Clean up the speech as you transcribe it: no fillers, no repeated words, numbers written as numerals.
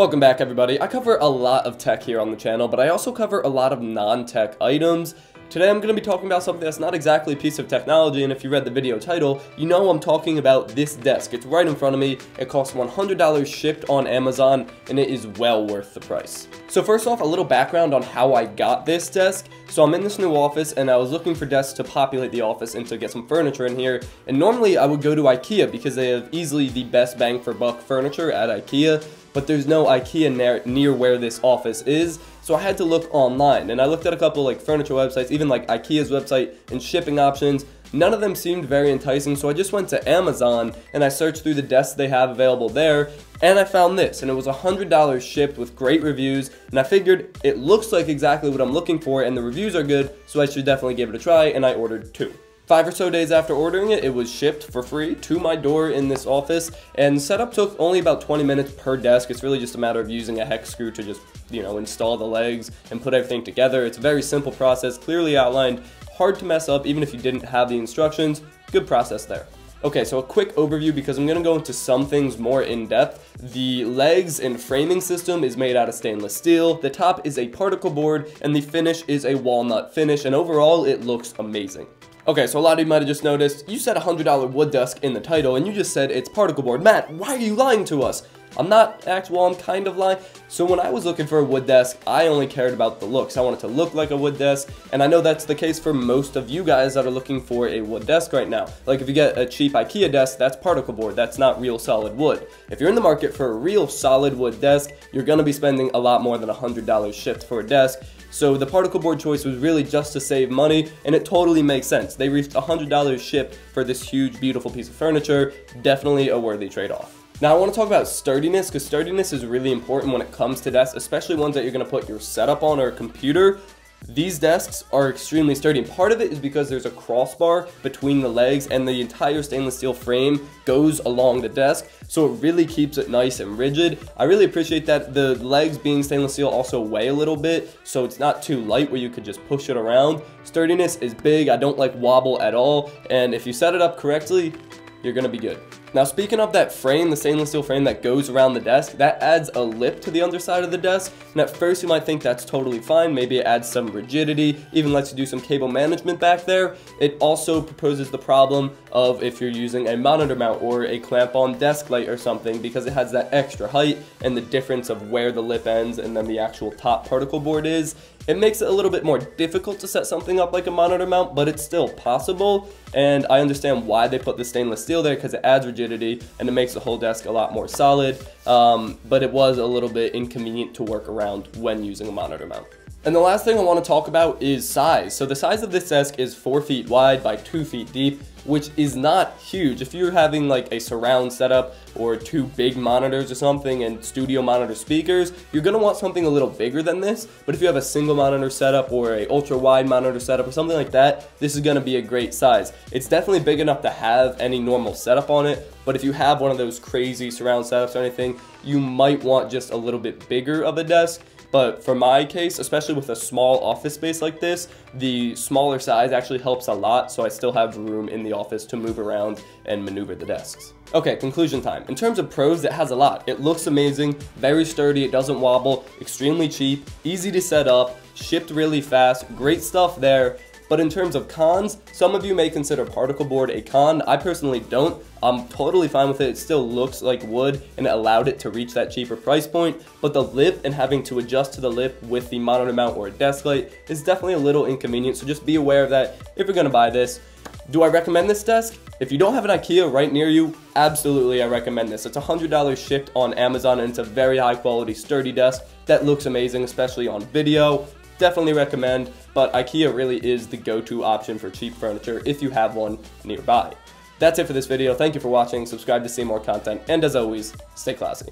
Welcome back, everybody. I cover a lot of tech here on the channel, but I also cover a lot of non-tech items. Today I'm going to be talking about something that's not exactly a piece of technology, and if you read the video title, you know I'm talking about this desk. It's right in front of me. It costs $100 shipped on Amazon, and it is well worth the price. So first off, a little background on how I got this desk. So I'm in this new office, and I was looking for desks to populate the office and to get some furniture in here, and normally I would go to IKEA because they have easily the best bang for buck furniture at IKEA. But there's no IKEA near where this office is, so I had to look online, and I looked at a couple like furniture websites, even like IKEA's website and shipping options. None of them seemed very enticing, so I just went to Amazon and I searched through the desks they have available there, and I found this, and it was $100 shipped with great reviews, and I figured it looks like exactly what I'm looking for and the reviews are good, so I should definitely give it a try, and I ordered two. 5 or so days after ordering it, it was shipped for free to my door in this office, and setup took only about 20 minutes per desk. It's really just a matter of using a hex screw to just, install the legs and put everything together. It's a very simple process, clearly outlined, hard to mess up even if you didn't have the instructions. Good process there. Okay, so a quick overview because I'm going to go into some things more in depth. The legs and framing system is made out of stainless steel, the top is a particle board, and the finish is a walnut finish, and overall it looks amazing. Okay, so a lot of you might have just noticed, you said $100 wood desk in the title, and you just said it's particle board. Matt, why are you lying to us? I'm not, I'm kind of lying. So when I was looking for a wood desk, I only cared about the looks. I wanted to look like a wood desk, and I know that's the case for most of you guys that are looking for a wood desk right now. Like if you get a cheap IKEA desk, that's particle board, that's not real solid wood. If you're in the market for a real solid wood desk, you're gonna be spending a lot more than $100 shipped for a desk. So the particle board choice was really just to save money, and it totally makes sense. They reached $100 shipped for this huge, beautiful piece of furniture. Definitely a worthy trade-off. Now I want to talk about sturdiness, because sturdiness is really important when it comes to desks, especially ones that you're going to put your setup on or a computer. These desks are extremely sturdy, and part of it is because there's a crossbar between the legs, and the entire stainless steel frame goes along the desk, so it really keeps it nice and rigid. I really appreciate that. The legs being stainless steel also weigh a little bit, so it's not too light where you could just push it around. Sturdiness is big. I don't like wobble at all, and if you set it up correctly, you're gonna be good. Now speaking of that frame, the stainless steel frame that goes around the desk, that adds a lip to the underside of the desk, and at first you might think that's totally fine. Maybe it adds some rigidity, even lets you do some cable management back there. It also proposes the problem of if you're using a monitor mount or a clamp-on desk light or something, because it has that extra height and the difference of where the lip ends and then the actual top particle board is. It makes it a little bit more difficult to set something up like a monitor mount, but it's still possible, and I understand why they put the stainless steel there, because it adds rigidity and it makes the whole desk a lot more solid, but it was a little bit inconvenient to work around when using a monitor mount. And the last thing I want to talk about is size. So the size of this desk is 4 feet wide by 2 feet deep, which is not huge. If you're having like a surround setup or 2 big monitors or something and studio monitor speakers, you're gonna want something a little bigger than this. But if you have a single monitor setup or a ultra wide monitor setup or something like that, this is gonna be a great size. It's definitely big enough to have any normal setup on it, but if you have one of those crazy surround setups or anything, you might want just a little bit bigger of a desk. But for my case, especially with a small office space like this, the smaller size actually helps a lot, so I still have room in the office to move around and maneuver the desks. Okay, conclusion time. In terms of pros, it has a lot. It looks amazing, very sturdy, it doesn't wobble, extremely cheap, easy to set up, shipped really fast, great stuff there. But in terms of cons, some of you may consider particle board a con. I personally don't. I'm totally fine with it. It still looks like wood, and it allowed it to reach that cheaper price point. But the lip and having to adjust to the lip with the monitor mount or a desk light is definitely a little inconvenient. So just be aware of that if you're gonna buy this. Do I recommend this desk? If you don't have an IKEA right near you, absolutely I recommend this. It's $100 shipped on Amazon, and it's a very high quality, sturdy desk that looks amazing, especially on video. Definitely recommend, but IKEA really is the go-to option for cheap furniture if you have one nearby. That's it for this video. Thank you for watching. Subscribe to see more content, and as always, stay classy.